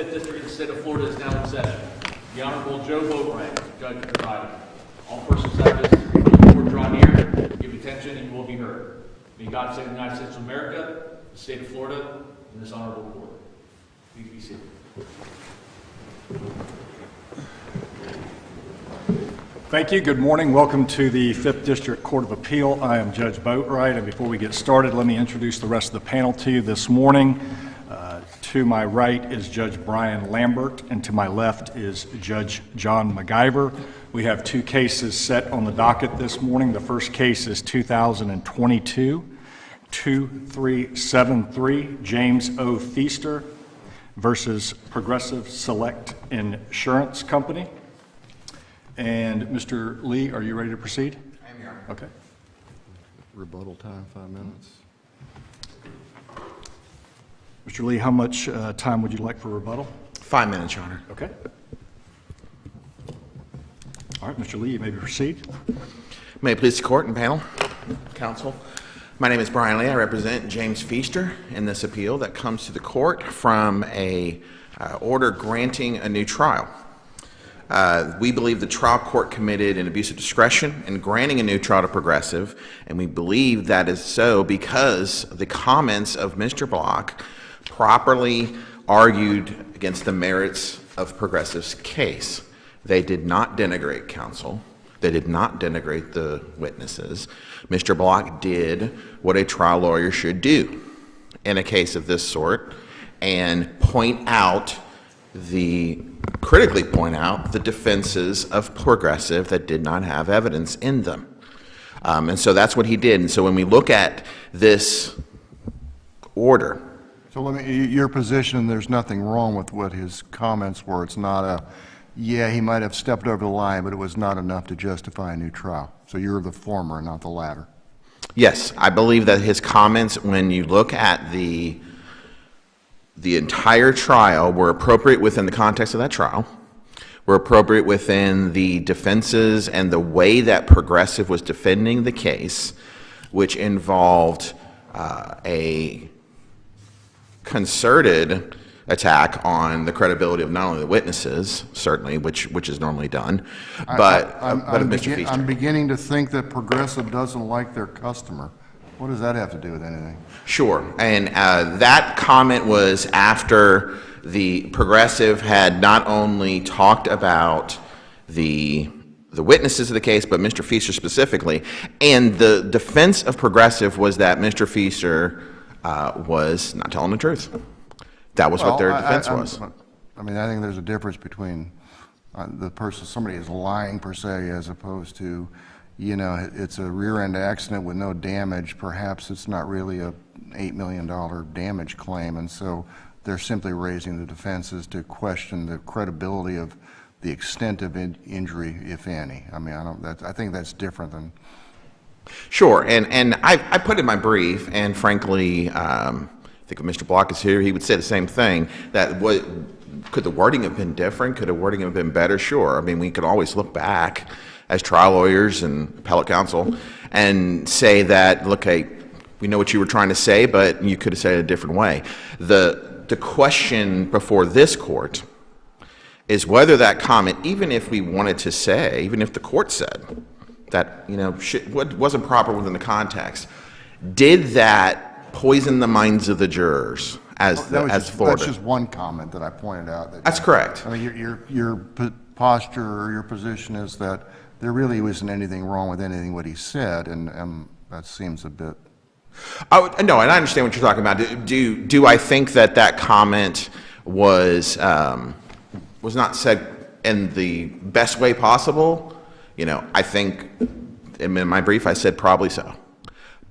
5th District of the State of Florida is now in session. The Honorable Joe Boatwright, Judge presiding. All persons have business before the court draw near, give attention, and you will be heard. May God save the United States of America, the State of Florida, and this honorable court. Please be seated. Thank you. Good morning. Welcome to the 5th District Court of Appeal. I am Judge Boatwright, and before we get started, let me introduce the rest of the panel to you this morning. To my right is Judge Brian Lambert, and to my left is Judge John McIver. We have two cases set on the docket this morning. The first case is 2022-2373, James O. Feaster versus Progressive Select Insurance Company. And Mr. Lee, are you ready to proceed? I am here. Okay. Rebuttal time, 5 minutes. Mr. Lee, how much time would you like for rebuttal? 5 minutes, Your Honor. Okay. All right, Mr. Lee, you may proceed. May it please the court and panel, counsel. My name is Brian Lee. I represent James Feaster in this appeal that comes to the court from a order granting a new trial. We believe the trial court committed an abuse of discretion in granting a new trial to Progressive, and we believe that is so because the comments of Mr. Block properly argued against the merits of Progressive's case. They did not denigrate counsel. They did not denigrate the witnesses. Mr. Block did what a trial lawyer should do in a case of this sort and critically point out the defenses of Progressive that did not have evidence in them. And so that's what he did. And so when we look at this order. So your position, there's nothing wrong with what his comments were. It's not he might have stepped over the line, but it was not enough to justify a new trial. So you're the former, not the latter. Yes, I believe that his comments, when you look at the entire trial, were appropriate within the context of that trial, were appropriate within the defenses and the way that Progressive was defending the case, which involved a concerted attack on the credibility of not only the witnesses, certainly, which is normally done, but of Mr. Feaster. I'm beginning to think that Progressive doesn't like their customer. What does that have to do with anything? Sure, and that comment was after the Progressive had not only talked about the witnesses of the case, but Mr. Feaster specifically, and the defense of Progressive was that Mr. Feaster was not telling the truth. That was what their defense was. I mean, I think there's a difference between somebody is lying per se, as opposed to, it's a rear-end accident with no damage. Perhaps it's not really a $8 million damage claim, and so they're simply raising the defenses to question the credibility of the extent of injury, if any. I mean, I think that's different than. Sure, and I put in my brief, and frankly, I think if Mr. Block is here, he would say the same thing, that could the wording have been different? Could the wording have been better? Sure. I mean, we could always look back as trial lawyers and appellate counsel and say that, look, hey, we know what you were trying to say, but you could have said it a different way. The question before this court is whether that comment, even if we wanted to say, even if the court said that, wasn't proper within the context, did that poison the minds of the jurors as Florida? That's just one comment that I pointed out. That's correct. I mean, your posture or your position is that there really wasn't anything wrong with anything what he said, and that seems a bit. No, and I understand what you're talking about. Do I think that comment was not said in the best way possible? I think in my brief I said probably so.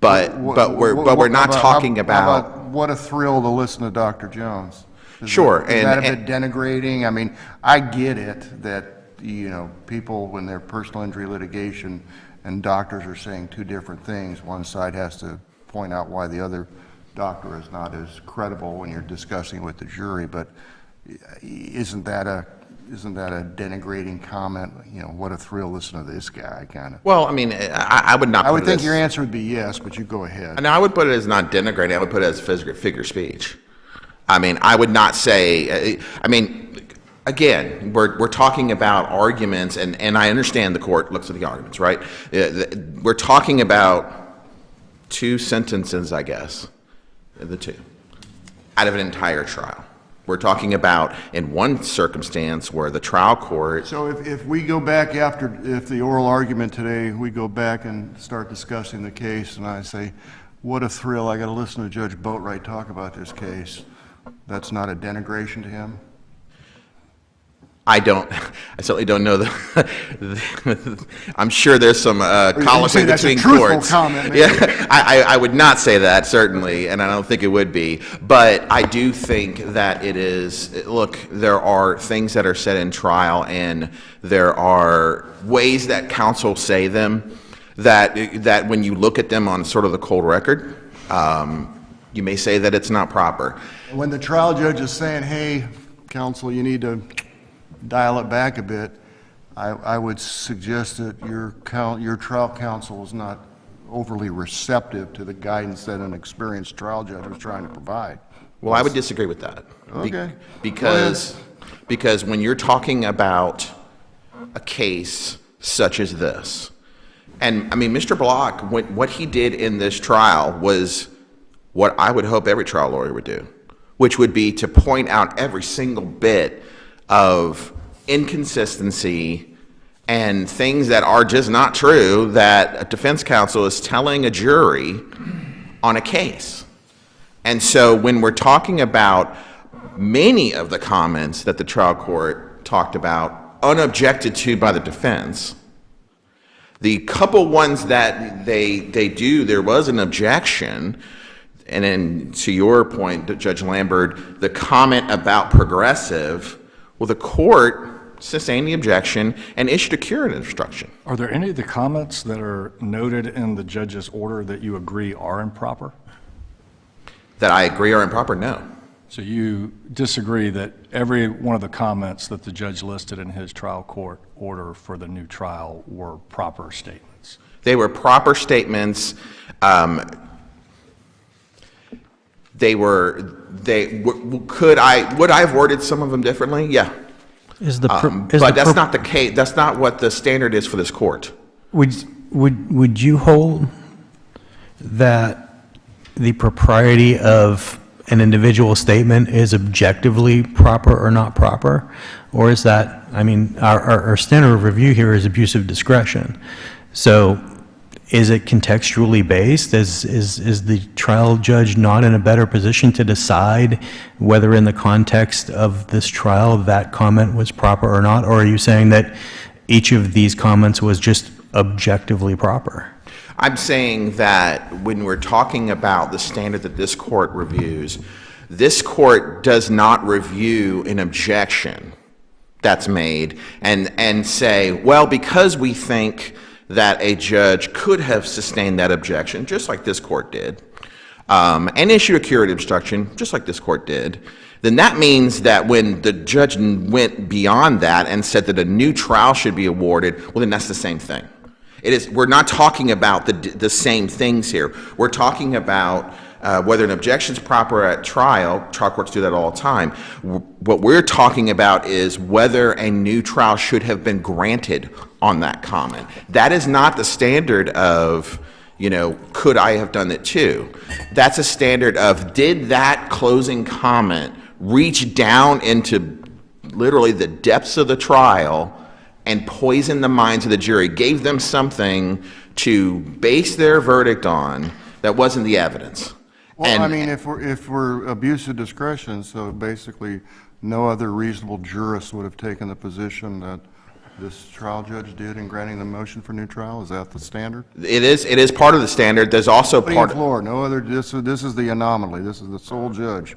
But we're not talking about what a thrill to listen to Dr. Jones. Sure, is that a bit denigrating? I mean, I get it that people, when they're personal injury litigation and doctors are saying two different things, one side has to point out why the other doctor is not as credible when you're discussing with the jury. But isn't that a denigrating comment? What a thrill, listen to this guy, kind of. Well, I mean, I would not. I would think your answer would be yes, but you go ahead. And I would put it as not denigrating. I would put it as figure speech. I mean, I would not say, again, we're talking about arguments, and I understand the court looks at the arguments, right? We're talking about 2 sentences, I guess, the 2, out of an entire trial. We're talking about in one circumstance where the trial court. So if we go back if the oral argument today, we go back and start discussing the case, and I say, what a thrill, I got to listen to Judge Boatwright talk about this case. That's not a denigration to him? I certainly don't know I'm sure there's some colloquy between courts. Comment, maybe. Yeah, I would not say that, certainly, and I don't think it would be. But I do think that it is, look, there are things that are said in trial, and there are ways that counsel say them that when you look at them on sort of the cold record, you may say that it's not proper. When the trial judge is saying, hey, counsel, you need to dial it back a bit, I would suggest that your trial counsel is not overly receptive to the guidance that an experienced trial judge was trying to provide. Well, I would disagree with that. Okay. Because when you're talking about a case such as this, and I mean, Mr. Block, what he did in this trial was what I would hope every trial lawyer would do, which would be to point out every single bit of inconsistency and things that are just not true that a defense counsel is telling a jury on a case. And so when we're talking about many of the comments that the trial court talked about unobjected to by the defense, the couple ones that they do, there was an objection. And then to your point, Judge Lambert, the comment about progressive, well, the court sustained the objection and issued a curative instruction. Are there any of the comments that are noted in the judge's order that you agree are improper? That I agree are improper? No. So you disagree that every one of the comments that the judge listed in his trial court order for the new trial were proper statements? They were proper statements. Would I have worded some of them differently? Yeah. But that's not the case. That's not what the standard is for this court. Would you hold that the propriety of an individual statement is objectively proper or not proper? Or is that, I mean, our standard of review here is abuse of discretion. So is it contextually based? Is the trial judge not in a better position to decide whether in the context of this trial that comment was proper or not? Or are you saying that each of these comments was just objectively proper? I'm saying that when we're talking about the standard that this court reviews, this court does not review an objection that's made and say, well, because we think that a judge could have sustained that objection, just like this court did, and issued a curative instruction, just like this court did, then that means that when the judge went beyond that and said that a new trial should be awarded, well, then that's the same thing. We're not talking about the same things here. We're talking about whether an objection is proper at trial. Trial courts do that all the time. What we're talking about is whether a new trial should have been granted on that comment. That is not the standard of, could I have done it too? That's a standard of, did that closing comment reach down into literally the depths of the trial and poison the minds of the jury, gave them something to base their verdict on that wasn't the evidence? Well, I mean, if we're abuse of discretion, so basically no other reasonable jurist would have taken the position that this trial judge did in granting the motion for new trial? Is that the standard? It is part of the standard. There's also part. No other. This is the anomaly. This is the sole judge.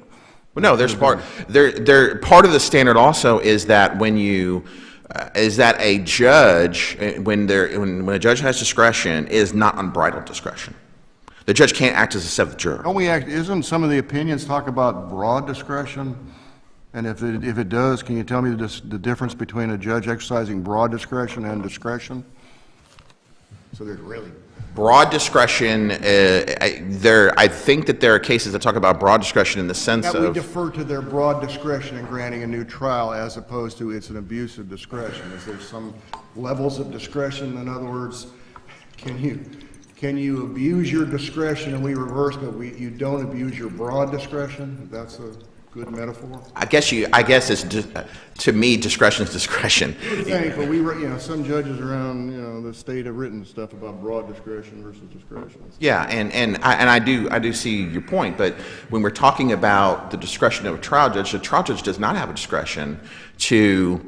Well, no, there's part. Part of the standard also is that when you. Is that a judge, when a judge has discretion, is not unbridled discretion. The judge can't act as a seventh juror. Isn't some of the opinions talk about broad discretion? And if it does, can you tell me the difference between a judge exercising broad discretion and discretion? So there's really Broad discretion, I think that there are cases that talk about broad discretion in the sense That we of, defer to their broad discretion in granting a new trial as opposed to it's an abuse of discretion. Is there some levels of discretion? In other words, can you abuse your discretion and we reverse, but you don't abuse your broad discretion? That's a good metaphor. I guess it's, to me, discretion is discretion. I think, but some judges around, the state have written stuff about broad discretion versus discretion. Yeah, and I do see your point, but when we're talking about the discretion of a trial judge, the trial judge does not have a discretion to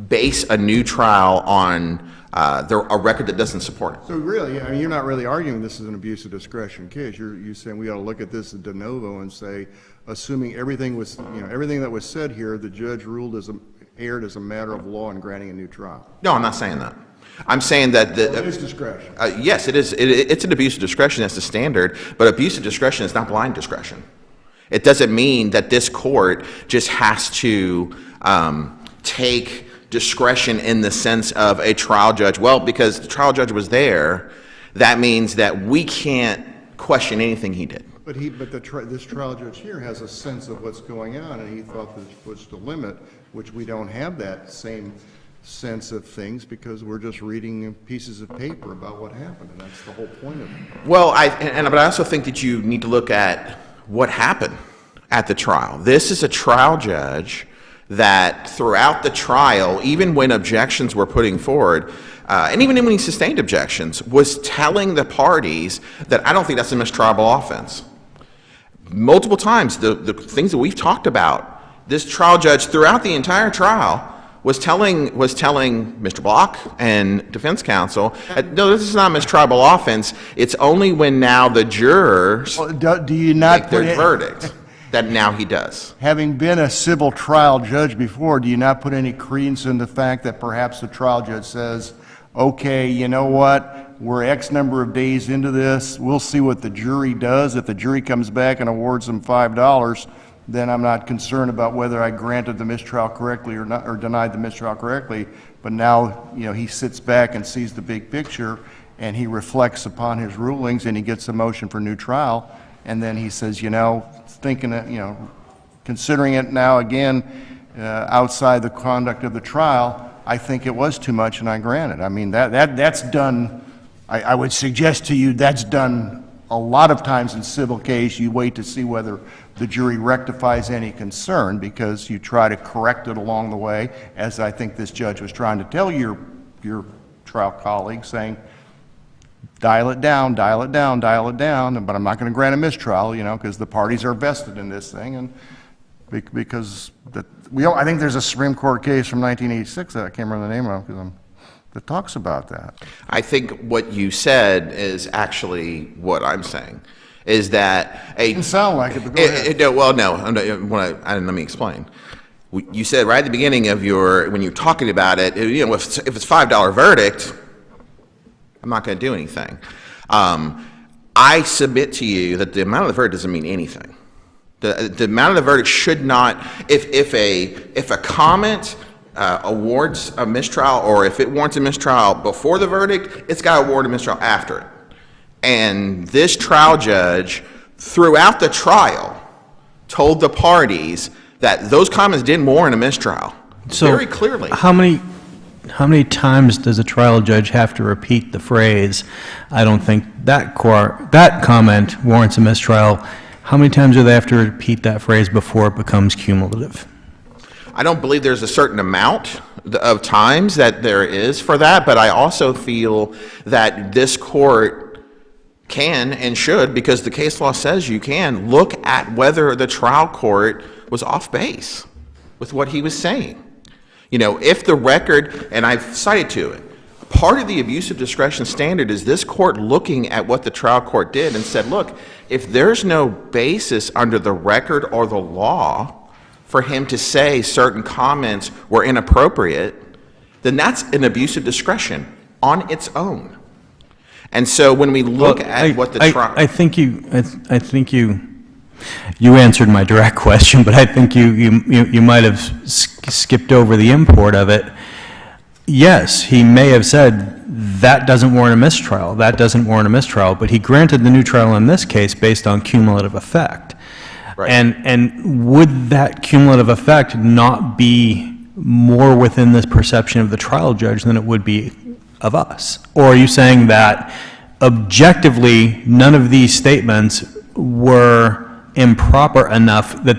base a new trial on a record that doesn't support it. So really, you're not really arguing this is an abuse of discretion case. You're saying we ought to look at this de novo and say, assuming everything that was said here, the judge ruled erred as a matter of law in granting a new trial. No, I'm not saying that. I'm saying that It is discretion. yes, it is. It's an abuse of discretion. That's the standard. But abuse of discretion is not blind discretion. It doesn't mean that this court just has to take discretion in the sense of a trial judge. Well, because the trial judge was there, that means that we can't question anything he did. But this trial judge here has a sense of what's going on, and he thought this was the limit, which we don't have that same sense of things because we're just reading pieces of paper about what happened, and that's the whole point of it. Well, but I also think that you need to look at what happened at the trial. This is a trial judge that throughout the trial, even when objections were putting forward, and even when he sustained objections, was telling the parties that I don't think that's a mistrialable offense. Multiple times, the things that we've talked about, this trial judge throughout the entire trial was telling Mr. Block and defense counsel, no, this is not a mistrialable offense. It's only when now the jurors Do you not make their verdict that now he does. Having been a civil trial judge before, do you not put any credence in the fact that perhaps the trial judge says, okay, you know what, we're X number of days into this, we'll see what the jury does. If the jury comes back and awards them $5, then I'm not concerned about whether I granted the mistrial correctly or not, or denied the mistrial correctly. But now, he sits back and sees the big picture, and he reflects upon his rulings, and he gets a motion for new trial, and then he says, considering it now again outside the conduct of the trial, I think it was too much and I grant it. I mean, that's done, I would suggest to you that's done a lot of times in civil case. You wait to see whether the jury rectifies any concern because you try to correct it along the way, as I think this judge was trying to tell your trial colleague, saying, dial it down, dial it down, dial it down, but I'm not going to grant a mistrial, because the parties are vested in this thing, and because I think there's a Supreme Court case from 1986 that I can't remember the name of that talks about that. I think what you said is actually what I'm saying, is that It didn't sound like it, but go ahead. Let me explain. You said right at the beginning of when you're talking about it, if it's $5 verdict, I'm not going to do anything. I submit to you that the amount of the verdict doesn't mean anything. The amount of the verdict should not, if a comment awards a mistrial, or if it warrants a mistrial before the verdict, it's got to award a mistrial after it. And this trial judge, throughout the trial, told the parties that those comments didn't warrant a mistrial. So very clearly. How many times does a trial judge have to repeat the phrase, I don't think that comment warrants a mistrial? How many times do they have to repeat that phrase before it becomes cumulative? I don't believe there's a certain amount of times that there is for that, but I also feel that this court can and should, because the case law says you can, look at whether the trial court was off base with what he was saying. If the record, and I've cited to it, part of the abuse of discretion standard is this court looking at what the trial court did and said, look, if there's no basis under the record or the law for him to say certain comments were inappropriate, then that's an abuse of discretion on its own. And so when we look at what the trial... I think you answered my direct question, but I think you might have skipped over the import of it. Yes, he may have said that doesn't warrant a mistrial. That doesn't warrant a mistrial. But he granted the new trial in this case based on cumulative effect. Right. And would that cumulative effect not be more within this perception of the trial judge than it would be of us? Or are you saying that objectively none of these statements were improper enough that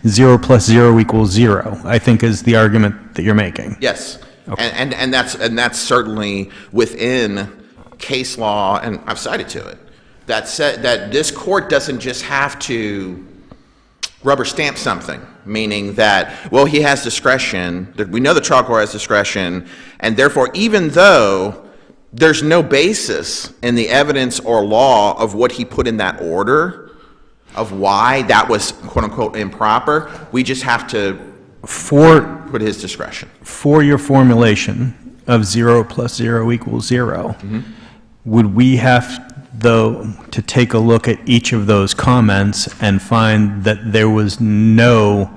0 plus 0 equals 0, I think is the argument that you're making? Yes. And that's certainly within case law, and I've cited to it, that said that this court doesn't just have to rubber stamp something, meaning that, well, he has discretion, that we know the trial court has discretion, and therefore, even though there's no basis in the evidence or law of what he put in that order, of why that was quote-unquote improper, we just have to put his discretion. For your formulation of 0 plus 0 equals 0, would we have, though, to take a look at each of those comments and find that there was nothing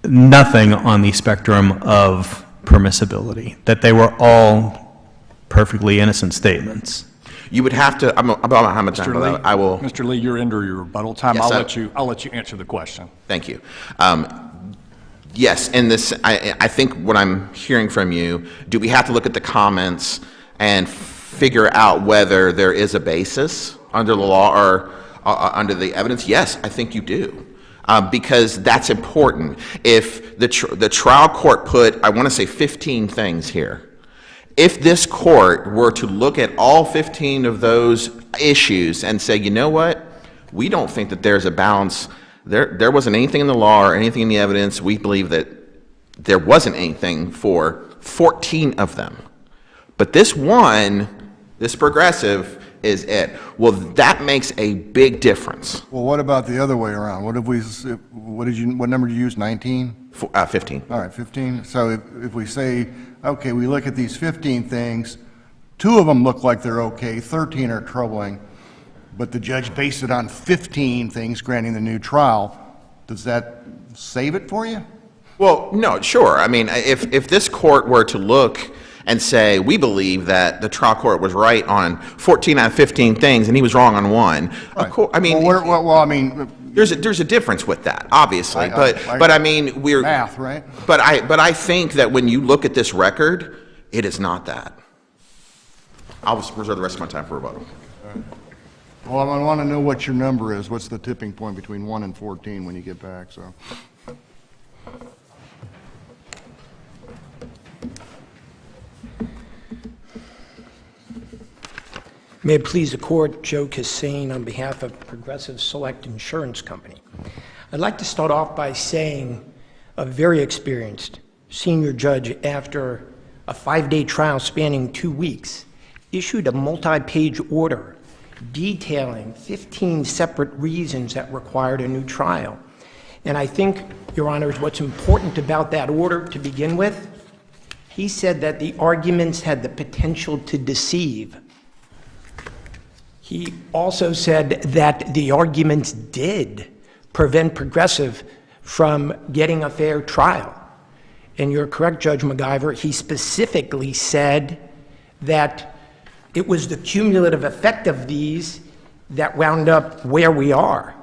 on the spectrum of permissibility, that they were all perfectly innocent statements? You would have to, I'm about how much time, Mr. Lee, I will. Mr. Lee, you're into your rebuttal time. Yes, I'll let you answer the question. Thank you. Yes, in this, I think what I'm hearing from you, do we have to look at the comments and figure out whether there is a basis under the law or under the evidence? Yes, I think you do, because that's important. If the trial court put, I want to say 15 things here, if this court were to look at all 15 of those issues and say, you know what, we don't think that there's a balance, there wasn't anything in the law or anything in the evidence, we believe that there wasn't anything for 14 of them. But this one, this progressive, is it. Well, that makes a big difference. Well, what about the other way around? What number did you use, 19? 15. All right, 15. So if we say, okay, we look at these 15 things, 2 of them look like they're okay, 13 are troubling, but the judge based it on 15 things granting the new trial, does that save it for you? Well, no, sure. I mean, if this court were to look and say, we believe that the trial court was right on 14 out of 15 things and he was wrong on 1, Right. of course, I mean, I mean, there's a difference with that, obviously, but I mean, we're math, right? But I think that when you look at this record, it is not that. I'll reserve the rest of my time for rebuttal. Well, I want to know what your number is. What's the tipping point between 1 and 14 when you get back, so. May it please the Court, Joe Cassane on behalf of Progressive Select Insurance Company. I'd like to start off by saying a very experienced senior judge, after a 5-day trial spanning 2 weeks, issued a multi-page order detailing 15 separate reasons that required a new trial. And I think, Your Honors, what's important about that order to begin with, he said that the arguments had the potential to deceive. He also said that the arguments did prevent Progressive from getting a fair trial. And you're correct, Judge MacGyver, he specifically said that it was the cumulative effect of these that wound up where we are.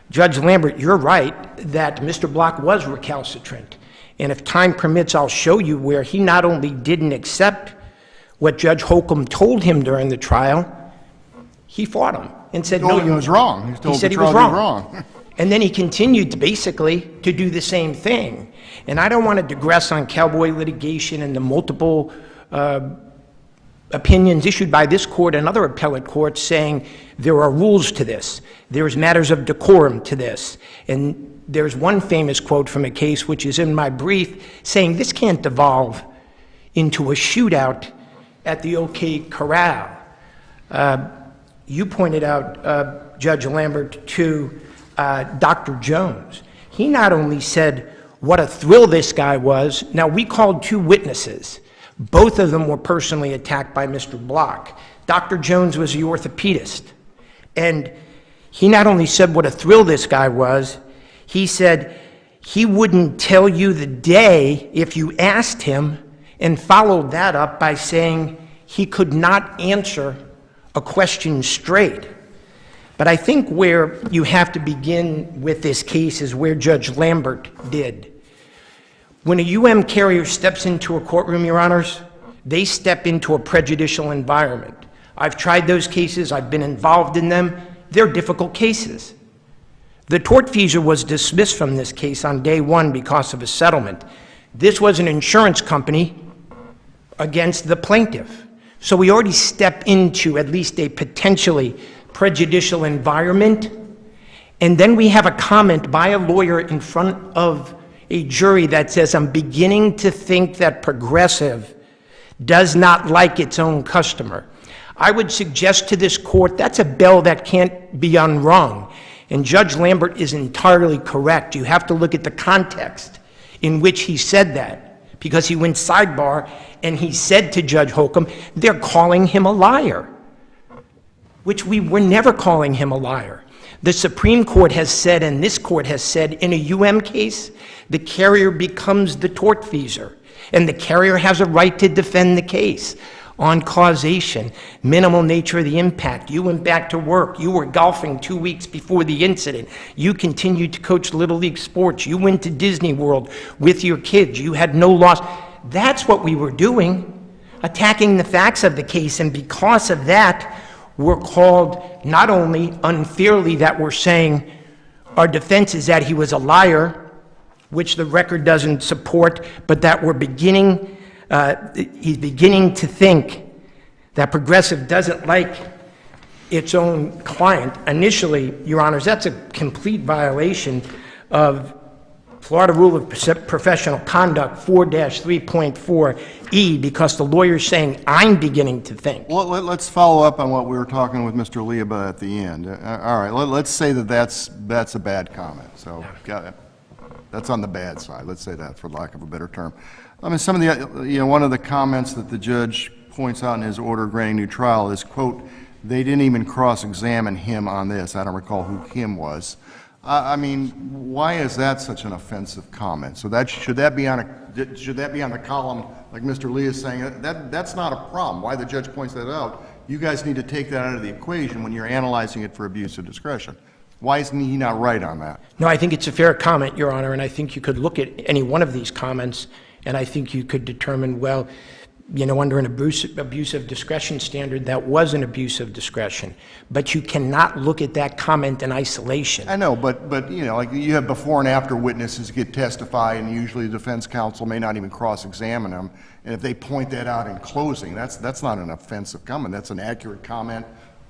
Judge Lambert, you're right that Mr. Block was recalcitrant. And if time permits, I'll show you where he not only didn't accept what Judge Holcomb told him during the trial, he fought him and said, no, he was wrong. He said he was wrong. And then he continued to basically to do the same thing. And I don't want to digress on cowboy litigation and the multiple opinions issued by this court and other appellate courts saying there are rules to this. There's matters of decorum to this. And there's one famous quote from a case which is in my brief saying this can't devolve into a shootout at the OK Corral. You pointed out, Judge Lambert, to Dr. Jones. He not only said what a thrill this guy was. Now, we called 2 witnesses. Both of them were personally attacked by Mr. Block. Dr. Jones was the orthopedist. And he not only said what a thrill this guy was, he said he wouldn't tell you the day if you asked him, and followed that up by saying he could not answer a question straight. But I think where you have to begin with this case is where Judge Lambert did. When a carrier steps into a courtroom, Your Honors, they step into a prejudicial environment. I've tried those cases. I've been involved in them. They're difficult cases. The tortfeasor was dismissed from this case on day one because of a settlement. This was an insurance company against the plaintiff. So we already step into at least a potentially prejudicial environment. And then we have a comment by a lawyer in front of a jury that says, I'm beginning to think that Progressive does not like its own customer. I would suggest to this court that's a bell that can't be unrung. And Judge Lambert is entirely correct. You have to look at the context in which he said that, because he went sidebar and he said to Judge Holcomb, they're calling him a liar, which we were never calling him a liar. The Supreme Court has said, and this court has said, in a case, the carrier becomes the tortfeasor, and the carrier has a right to defend the case on causation, minimal nature of the impact. You went back to work. You were golfing 2 weeks before the incident. You continued to coach Little League sports. You went to Disney World with your kids. You had no loss. That's what we were doing, attacking the facts of the case, and because of that, we're called not only unfairly that we're saying our defense is that he was a liar, which the record doesn't support, but that we're he's beginning to think that Progressive doesn't like its own client. Initially, Your Honors, that's a complete violation of Florida Rule of Professional Conduct 4-3.4E, because the lawyer's saying, I'm beginning to think. Well, let's follow up on what we were talking with Mr. Lee about at the end. All right, let's say that's a bad comment. So that's on the bad side. Let's say that, for lack of a better term. I mean, some of the, one of the comments that the judge points out in his order granting new trial is, quote, they didn't even cross-examine him on this. I don't recall who him was. I mean, why is that such an offensive comment? So should that be on the column, like Mr. Lee is saying? That's not a problem. Why the judge points that out? You guys need to take that out of the equation when you're analyzing it for abuse of discretion. Why isn't he not right on that? No, I think it's a fair comment, Your Honor, and I think you could look at any one of these comments, and I think you could determine, well, under an abuse of discretion standard, that was an abuse of discretion. But you cannot look at that comment in isolation. I know, but like you have before and after witnesses get testify, and usually the defense counsel may not even cross-examine them. And if they point that out in closing, that's not an offensive comment. That's an accurate comment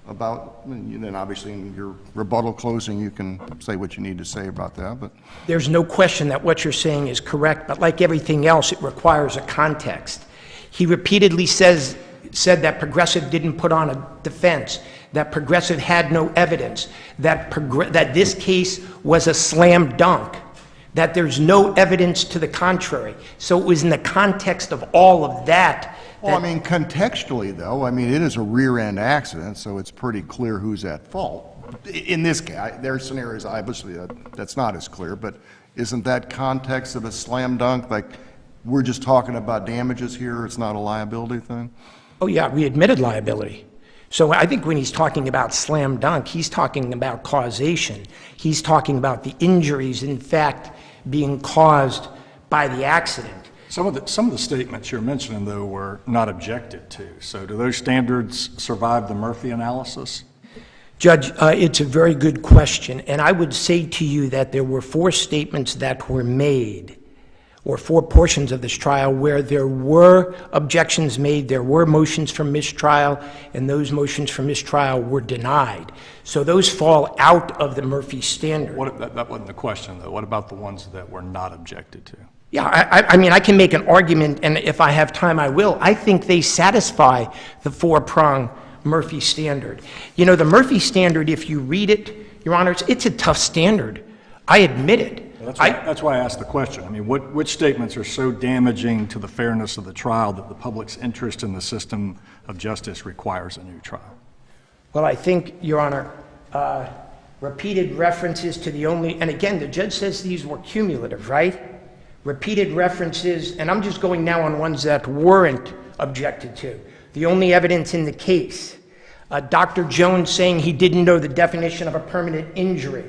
about, then obviously in your rebuttal closing, you can say what you need to say about that. But there's no question that what you're saying is correct, but like everything else, it requires a context. He repeatedly said that Progressive didn't put on a defense, that Progressive had no evidence, that this case was a slam dunk, that there's no evidence to the contrary. So it was in the context of all of that. Well, I mean, contextually, though, I mean, it is a rear-end accident, so it's pretty clear who's at fault. In this case, there are scenarios, obviously, that's not as clear, but isn't that context of a slam dunk, like, we're just talking about damages here, it's not a liability thing? Oh, yeah, we admitted liability. So I think when he's talking about slam dunk, he's talking about causation. He's talking about the injuries, in fact, being caused by the accident. Some of the statements you're mentioning, though, were not objected to. So do those standards survive the Murphy analysis? Judge, it's a very good question. And I would say to you that there were 4 statements that were made, or 4 portions of this trial where there were objections made, there were motions for mistrial, and those motions for mistrial were denied. So those fall out of the Murphy standard. That wasn't the question, though. What about the ones that were not objected to? Yeah, I mean, I can make an argument, and if I have time, I will. I think they satisfy the 4-prong Murphy standard. The Murphy standard, if you read it, Your Honors, it's a tough standard. I admit it. That's why I asked the question. I mean, which statements are so damaging to the fairness of the trial that the public's interest in the system of justice requires a new trial? Well, I think, Your Honor, repeated references to the only, and again, the judge says these were cumulative, right? repeated references, and I'm just going now on ones that weren't objected to. The only evidence in the case, Dr. Jones saying he didn't know the definition of a permanent injury.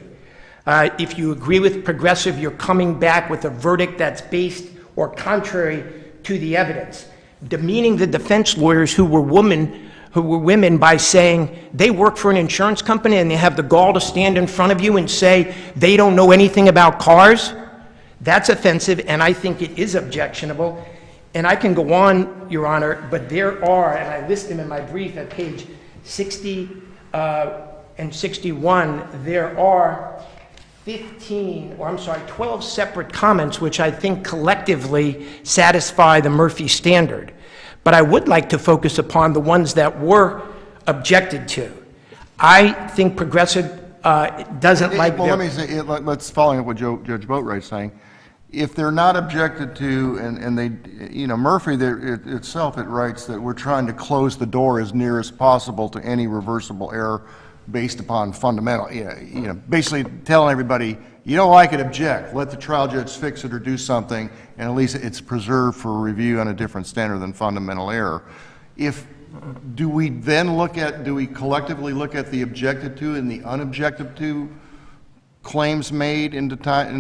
If you agree with Progressive, you're coming back with a verdict that's based or contrary to the evidence, demeaning the defense lawyers who were women by saying they work for an insurance company and they have the gall to stand in front of you and say they don't know anything about cars. That's offensive, and I think it is objectionable. And I can go on, Your Honor, but there are, and I list them in my brief at page 60 and 61, there are 12 separate comments which I think collectively satisfy the Murphy standard. But I would like to focus upon the ones that were objected to. I think Progressive doesn't like Well, their... let me say, let's follow up what Judge Boatwright's saying. If they're not objected to, and they, Murphy itself, it writes that we're trying to close the door as near as possible to any reversible error based upon fundamental, basically telling everybody, you don't like it, object. Let the trial judge fix it or do something, and at least it's preserved for review on a different standard than fundamental error. Do we collectively look at the objected to and the unobjected to claims made in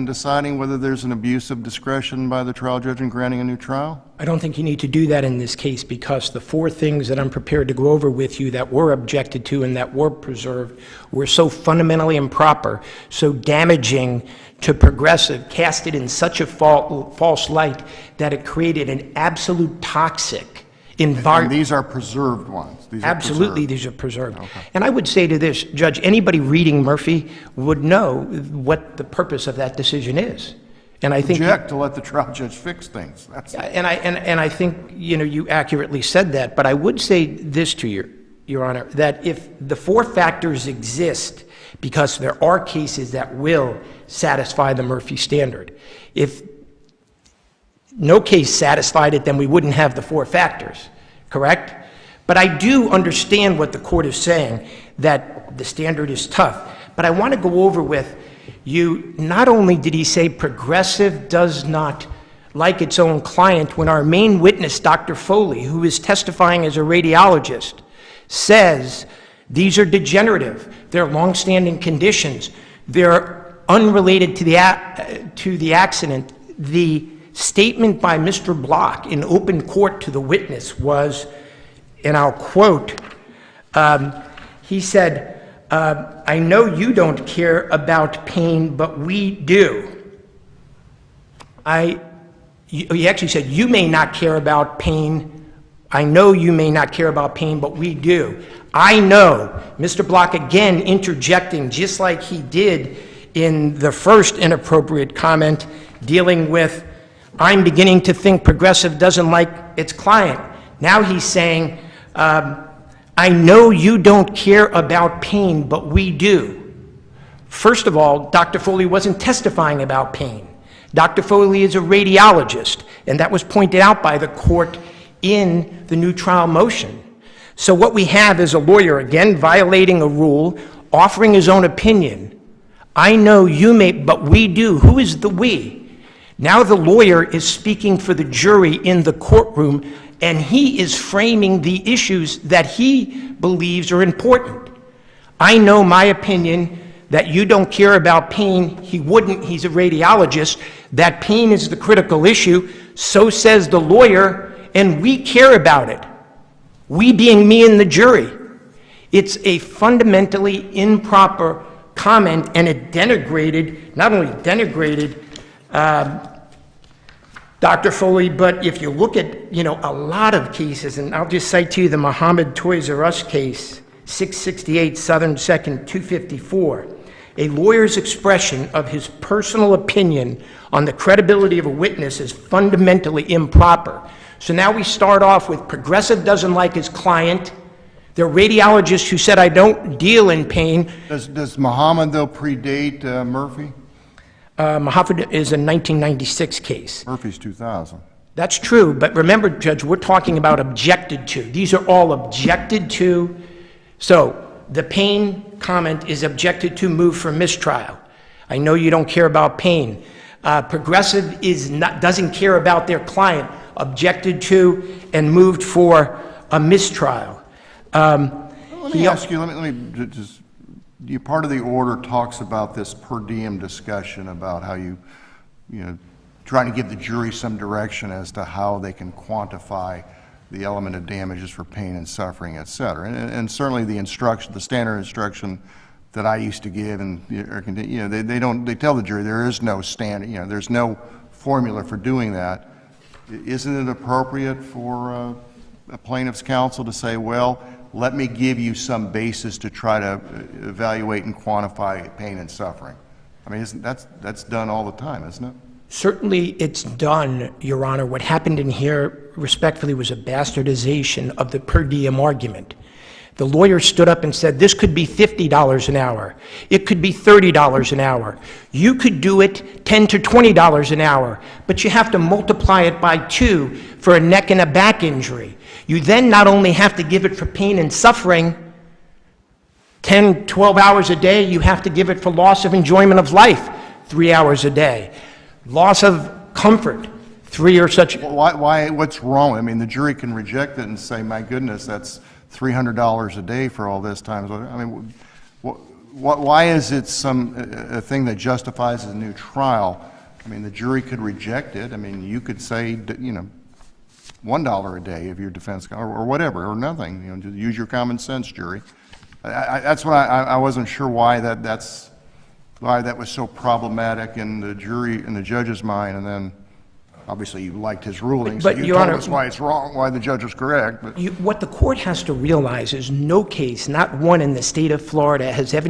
deciding whether there's an abuse of discretion by the trial judge in granting a new trial? I don't think you need to do that in this case, because the four things that I'm prepared to go over with you that were objected to and that were preserved were so fundamentally improper, so damaging to Progressive, cast it in such a false light that it created an absolute toxic environment. And these are preserved ones? Absolutely, these are preserved. Okay. And I would say to this, Judge, anybody reading Murphy would know what the purpose of that decision is. And I think object to let the trial judge fix things. And I think you accurately said that. But I would say this to Your Honor, that if the four factors exist, because there are cases that will satisfy the Murphy standard, if no case satisfied it, then we wouldn't have the four factors, correct? But I do understand what the court is saying, that the standard is tough. But I want to go over with you, not only did he say Progressive does not like its own client, when our main witness, Dr. Foley, who is testifying as a radiologist, says these are degenerative, they're longstanding conditions, they're unrelated to the accident. The statement by Mr. Block in open court to the witness was, and I'll quote, he said, I know you don't care about pain, but we do. He actually said, you may not care about pain. I know you may not care about pain, but we do. I know. Mr. Block again interjecting, just like he did in the first inappropriate comment, dealing with, I'm beginning to think Progressive doesn't like its client. Now he's saying, I know you don't care about pain, but we do. First of all, Dr. Foley wasn't testifying about pain. Dr. Foley is a radiologist, and that was pointed out by the court in the new trial motion. So what we have is a lawyer, again, violating a rule, offering his own opinion. I know you may, but we do. Who is the we? Now the lawyer is speaking for the jury in the courtroom, and he is framing the issues that he believes are important. I know my opinion that you don't care about pain. He wouldn't, he's a radiologist. That pain is the critical issue. So says the lawyer, and we care about it. We being me and the jury. It's a fundamentally improper comment, and it denigrated, not only denigrated Dr. Foley, but if you look at, a lot of cases, and I'll just cite to you the Muhammad Toys R Us case, 668 Southern 2nd, 254. A lawyer's expression of his personal opinion on the credibility of a witness is fundamentally improper. So now we start off with Progressive doesn't like his client. There are radiologists who said, I don't deal in pain. Does Muhammad, though, predate Murphy? Muhammad is a 1996 case. Murphy's 2000. That's true, but remember, Judge, we're talking about objected to. These are all objected to. So the pain comment is objected to, move for mistrial. I know you don't care about pain. Progressive doesn't care about their client, objected to and moved for a mistrial. Let me ask you, let me just, part of the order talks about this per diem discussion about how you know, trying to give the jury some direction as to how they can quantify the element of damages for pain and suffering, et cetera. And certainly the instruction, the standard instruction that I used to give, and you know, they tell the jury there is no standard, you know, there's no formula for doing that. Isn't it appropriate for a plaintiff's counsel to say, well, let me give you some basis to try to evaluate and quantify pain and suffering? I mean, that's done all the time, isn't it? Certainly it's done, Your Honor. What happened in here, respectfully, was a bastardization of the per diem argument. The lawyer stood up and said, this could be $50 an hour. It could be $30 an hour. You could do it $10 to $20 an hour, but you have to multiply it by 2 for a neck and a back injury. You then not only have to give it for pain and suffering, 10, 12 hours a day, you have to give it for loss of enjoyment of life, 3 hours a day. Loss of comfort, 3 or such. Why, what's wrong? I mean, the jury can reject it and say, my goodness, that's $300 a day for all this time. I mean, why is it a thing that justifies a new trial? I mean, the jury could reject it. I mean, you could say, you know, $1 a day of your defense, or whatever, or nothing. You know, just use your common sense, jury. That's what I wasn't sure why that was so problematic in the jury, in the judge's mind, and then obviously you liked his ruling, so But, you Your told Honor, us why it's wrong, why the judge was correct. But what the court has to realize is no case, not one in the state of Florida, has ever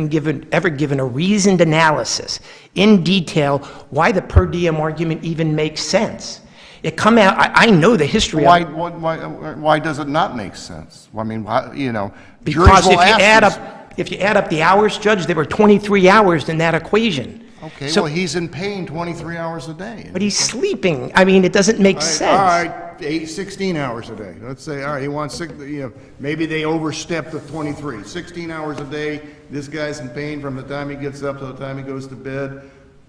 given a reasoned analysis in detail why the per diem argument even makes sense. It come out, I know the history of it. why does it not make sense? I mean, you know, Because juries will ask us- if you add up the hours, Judge, there were 23 hours in that equation. Okay, So- well, he's in pain 23 hours a day. But he's sleeping. I mean, it doesn't make All sense. right, 16 hours a day. Let's say, all right, he wants you know, maybe they overstepped the 23. 16 hours a day, this guy's in pain from the time he gets up to the time he goes to bed.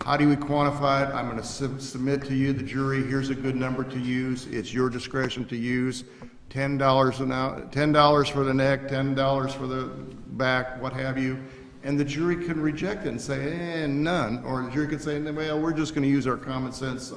How do we quantify it? I'm going to submit to you, the jury, here's a good number to use. It's your discretion to use. $10 an hour, $10 for the neck, $10 for the back, what have you. And the jury can reject it and say, none. Or the jury could say, well, we're just going to use our common sense.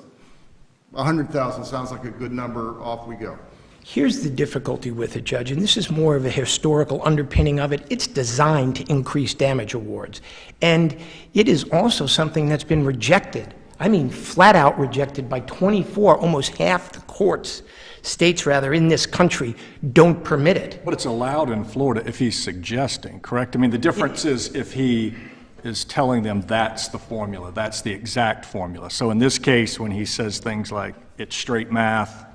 100,000 sounds like a good number, off we go. Here's the difficulty with it, Judge, and this is more of a historical underpinning of it. It's designed to increase damage awards. And it is also something that's been rejected. I mean, flat out rejected by 24, almost half the states in this country don't permit it. But it's allowed in Florida if he's suggesting, correct? I mean, the difference is if he is telling them that's the formula, that's the exact formula. So in this case, when he says things like, it's straight math,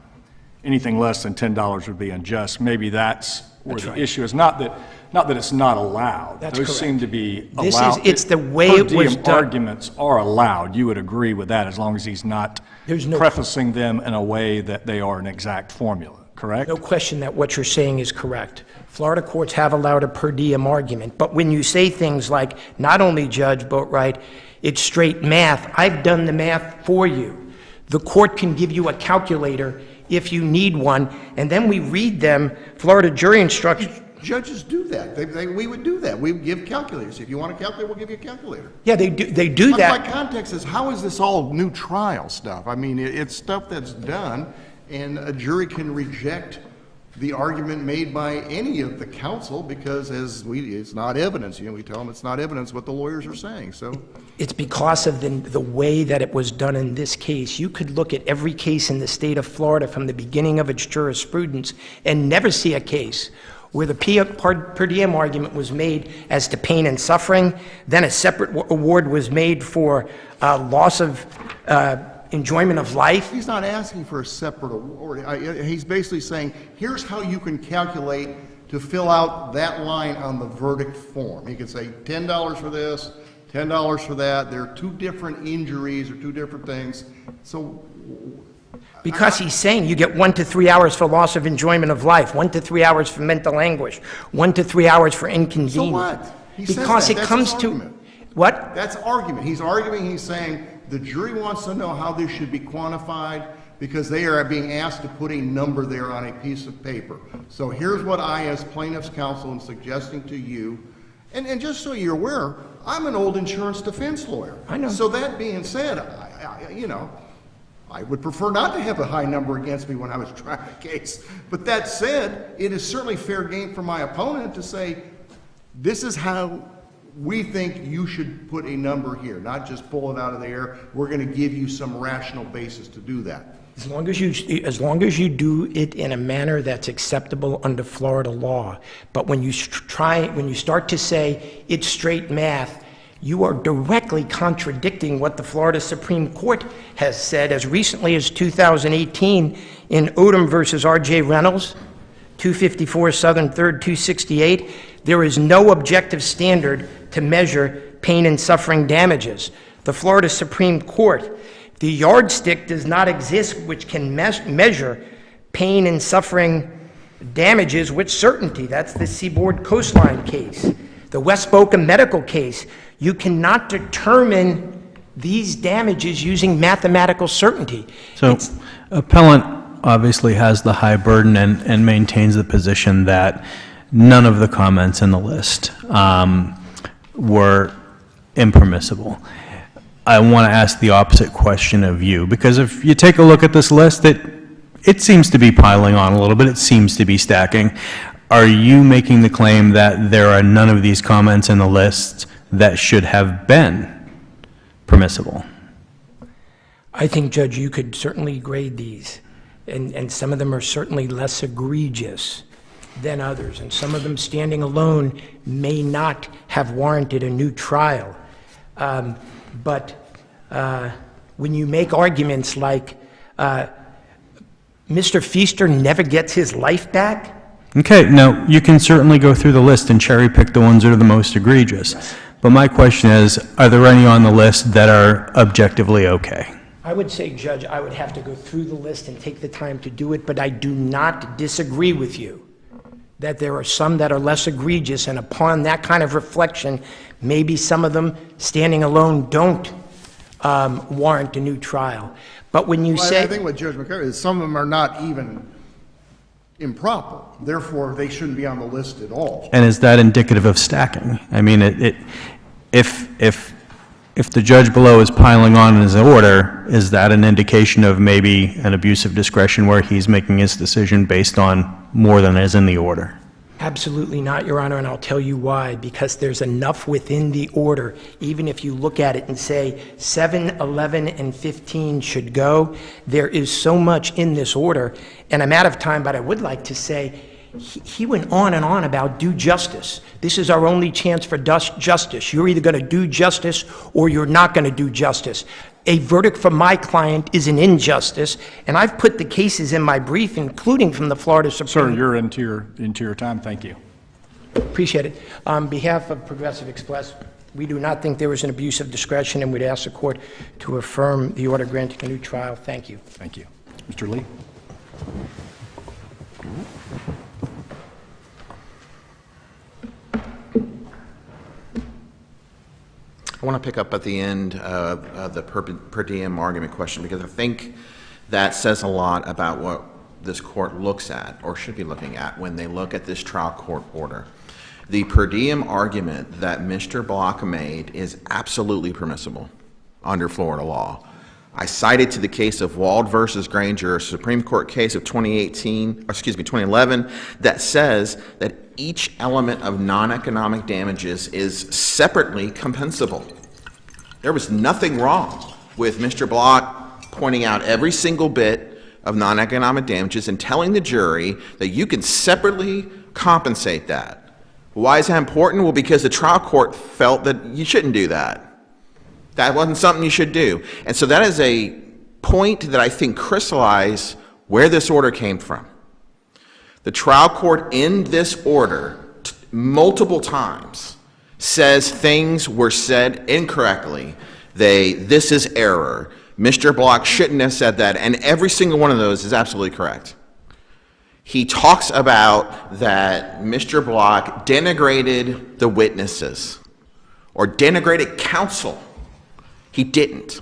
anything less than $10 would be unjust, maybe that's where the issue is. Not that it's not allowed. That's Those correct. seem to be This is- allowed. it's the way it was Per diem done. arguments are allowed. You would agree with that as long as he's not There's no- prefacing them in a way that they are an exact formula, correct? No question that what you're saying is correct. Florida courts have allowed a per diem argument, but when you say things like, not only, Judge Boatwright, it's straight math, I've done the math for you. The court can give you a calculator if you need one, and then we read them, Florida jury instructions. Judges do that. We would do that. We would give calculators. If you want a calculator, we'll give you a calculator. Yeah, they do My that. context is, how is this all new trial stuff? I mean, it's stuff that's done, and a jury can reject the argument made by any of the counsel because it's not evidence. You know, we tell them it's not evidence what the lawyers are saying, so. It's because of the way that it was done in this case. You could look at every case in the state of Florida from the beginning of its jurisprudence and never see a case where the per diem argument was made as to pain and suffering, then a separate award was made for loss of enjoyment of life. He's not asking for a separate award. He's basically saying, here's how you can calculate to fill out that line on the verdict form. He could say $10 for this, $10 for that. There are two different injuries or two different things. So Because he's saying you get 1 to 3 hours for loss of enjoyment of life, 1 to 3 hours for mental anguish, 1 to 3 hours for inconvenience. So what? He says Because that. it That's comes his to argument. what? that's argument. He's arguing, he's saying, The jury wants to know how this should be quantified because they are being asked to put a number there on a piece of paper. So here's what I, as plaintiff's counsel, am suggesting to you. And just so you're aware, I'm an old insurance defense lawyer. I know. So that being said, I would prefer not to have a high number against me when I was trying a case. But that said, it is certainly fair game for my opponent to say, this is how we think you should put a number here, not just pull it out of the air. We're going to give you some rational basis to do that. As long as you do it in a manner that's acceptable under Florida law. But when you start to say it's straight math, you are directly contradicting what the Florida Supreme Court has said as recently as 2018 in Odom versus R.J. Reynolds, 254 Southern 3rd, 268. There is no objective standard to measure pain and suffering damages. The Florida Supreme Court, the yardstick does not exist which can measure pain and suffering damages with certainty. That's the Seaboard Coastline case. The West Boca medical case, you cannot determine these damages using mathematical certainty. So, appellant obviously has the high burden and maintains the position that none of the comments in the list were impermissible. I want to ask the opposite question of you, because if you take a look at this list, it seems to be piling on a little bit, it seems to be stacking. Are you making the claim that there are none of these comments in the list that should have been permissible? I think, Judge, you could certainly grade these, and some of them are certainly less egregious than others, and some of them standing alone may not have warranted a new trial. But when you make arguments like Mr. Feaster never gets his life back. Okay, now, you can certainly go through the list and cherry pick the ones that are the most egregious. Yes. But my question is, are there any on the list that are objectively okay? I would say, Judge, I would have to go through the list and take the time to do it, but I do not disagree with you that there are some that are less egregious, and upon that kind of reflection, maybe some of them standing alone don't warrant a new trial. But when you say... I think what Judge McCarthy is, some of them are not even improper. Therefore, they shouldn't be on the list at all. And is that indicative of stacking? I mean, if the judge below is piling on in his order, is that an indication of maybe an abuse of discretion where he's making his decision based on more than is in the order? Absolutely not, Your Honor, and I'll tell you why. Because there's enough within the order, even if you look at it and say 7, 11, and 15 should go, there is so much in this order, and I'm out of time, but I would like to say, he went on and on about due justice. This is our only chance for justice. You're either going to do justice or you're not going to do justice. A verdict from my client is an injustice, and I've put the cases in my brief, including from the Florida Supreme. Sir, you're into your time. Thank you. Appreciate it. On behalf of Progressive Express, we do not think there was an abuse of discretion, and we'd ask the court to affirm the order granting a new trial. Thank you. Thank you. Mr. Lee? I want to pick up at the end of the per diem argument question, because I think that says a lot about what this court looks at, or should be looking at, when they look at this trial court order. The per diem argument that Mr. Block made is absolutely permissible under Florida law. I cited to the case of Wald versus Granger, a Supreme Court case of 2011, that says that each element of non-economic damages is separately compensable. There was nothing wrong with Mr. Block pointing out every single bit of non-economic damages and telling the jury that you can separately compensate that. Why is that important? Well, because the trial court felt that you shouldn't do that. That wasn't something you should do. And so that is a point that I think crystallized where this order came from. The trial court in this order multiple times says things were said incorrectly. This is error. Mr. Block shouldn't have said that, and every single one of those is absolutely correct. He talks about that Mr. Block denigrated the witnesses or denigrated counsel. He didn't.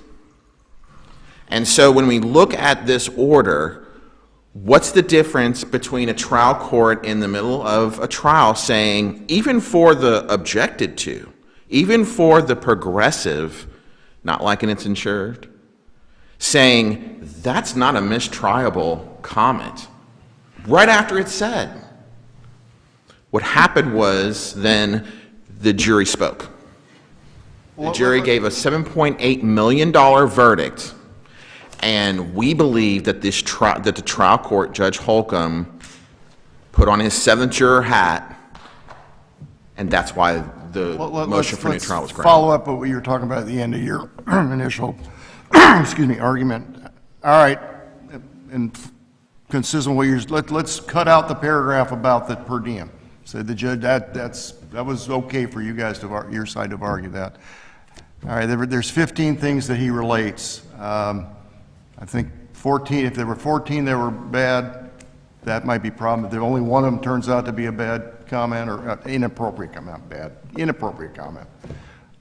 And so when we look at this order, what's the difference between a trial court in the middle of a trial saying, even for the objected to, even for the progressive, not liking it's insured, saying that's not a mistriable comment, right after it's said? What happened was then the jury spoke. The jury gave a $7.8 million verdict, and we believe that that the trial court, Judge Holcomb, put on his seventh juror hat, and that's why the motion for new trial was Let's granted. follow up what you were talking about at the end of your initial, excuse me, argument. All right, and consistent with what let's cut out the paragraph about the per diem. Say the judge, that was okay for you guys to, your side to argue that. All right, there's 15 things that he relates. I think 14, if there were 14 that were bad, that might be a problem. If there only one of them turns out to be a bad comment or inappropriate comment, inappropriate comment.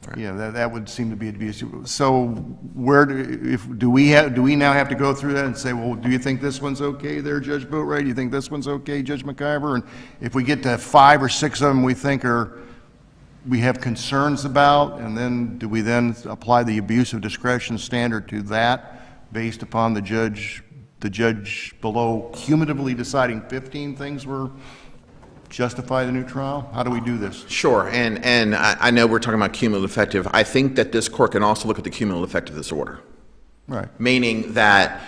Right. Yeah, that would seem to be abusive. So do we now have to go through that and say, well, do you think this one's okay there, Judge Boatwright? Do you think this one's okay, Judge McIver? And if we get to 5 or 6 of them we think we have concerns about, and then do we then apply the abuse of discretion standard to that based upon the judge below cumulatively deciding 15 things were justify the new trial? How do we do this? Sure, and I know we're talking about cumulative effective. I think that this court can also look at the cumulative effect of this order. Right. Meaning that,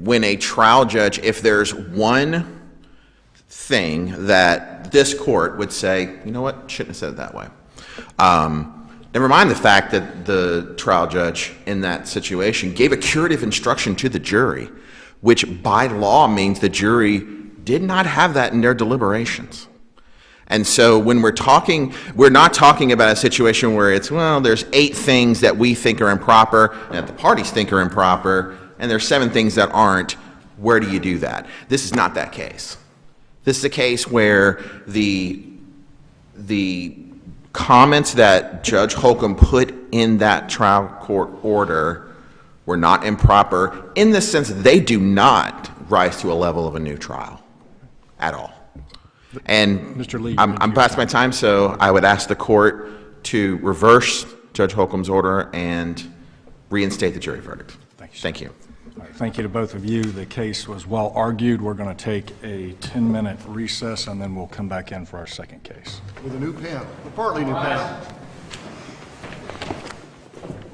when a trial judge, if there's one thing that this court would say, you know what, shouldn't have said it that way. Never mind the fact that the trial judge in that situation gave a curative instruction to the jury, which by law means the jury did not have that in their deliberations. And so when we're not talking about a situation where it's, well, there's 8 things that we think are improper and that the parties think are improper, and there's 7 things that aren't. Where do you do that? This is not that case. This is a case where the comments that Judge Holcomb put in that trial court order were not improper in the sense that they do not rise to a level of a new trial at all. And Mr. Lee, I'm past my time, so I would ask the court to reverse Judge Holcomb's order and reinstate the jury verdict. Thank you. All right, thank you to both of you. The case was well argued. We're going to take a 10-minute recess, and then we'll come back in for our second case. With a new panel, a partly new panel.